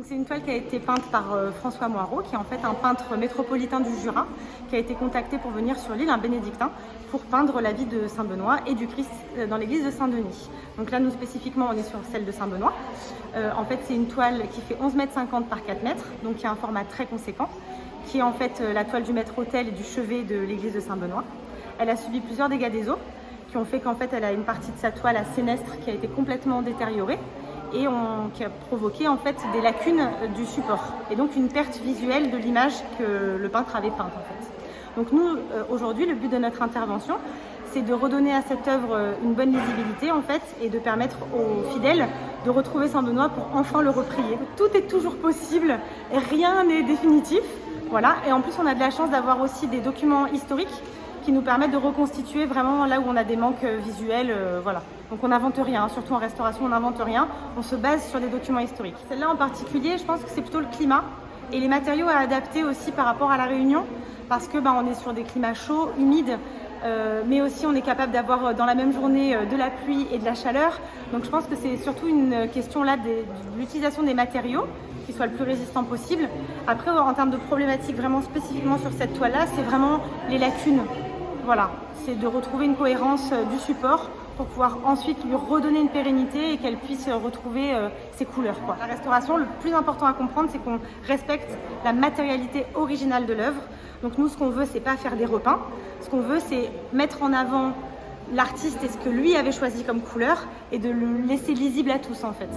C'est une toile qui a été peinte par François Moirot, qui est en fait un peintre métropolitain du Jura, qui a été contacté pour venir sur l'île, un bénédictin, pour peindre la vie de Saint-Benoît et du Christ dans l'église de Saint-Denis. Donc là, nous spécifiquement, on est sur celle de Saint-Benoît. En fait, c'est une toile qui fait 11,50 m par 4 m, donc qui a un format très conséquent, qui est en fait la toile du maître-autel et du chevet de l'église de Saint-Benoît. Elle a subi plusieurs dégâts des eaux, qui ont fait qu'en fait, elle a une partie de sa toile à sénestre qui a été complètement détériorée, et qui a provoqué en fait des lacunes du support et donc une perte visuelle de l'image que le peintre avait peinte en fait. Donc nous aujourd'hui, le but de notre intervention, c'est de redonner à cette œuvre une bonne lisibilité en fait et de permettre aux fidèles de retrouver Saint-Benoît pour enfin le reprier. Tout est toujours possible et rien n'est définitif, voilà. Et en plus on a de la chance d'avoir aussi des documents historiques qui nous permettent de reconstituer vraiment là où on a des manques visuels, voilà. Donc on n'invente rien, hein. Surtout en restauration on n'invente rien, on se base sur des documents historiques. Celle-là en particulier, je pense que c'est plutôt le climat et les matériaux à adapter aussi par rapport à la Réunion, parce que on est sur des climats chauds, humides, mais aussi on est capable d'avoir dans la même journée de la pluie et de la chaleur. Donc je pense que c'est surtout une question là de l'utilisation des matériaux qui soient le plus résistants possible. Après en termes de problématiques vraiment spécifiquement sur cette toile-là, c'est vraiment les lacunes. Voilà, c'est de retrouver une cohérence du support pour pouvoir ensuite lui redonner une pérennité et qu'elle puisse retrouver ses couleurs, quoi. La restauration, le plus important à comprendre, c'est qu'on respecte la matérialité originale de l'œuvre. Donc nous, ce qu'on veut, c'est pas faire des repeints. Ce qu'on veut, c'est mettre en avant l'artiste et ce que lui avait choisi comme couleur et de le laisser lisible à tous, en fait.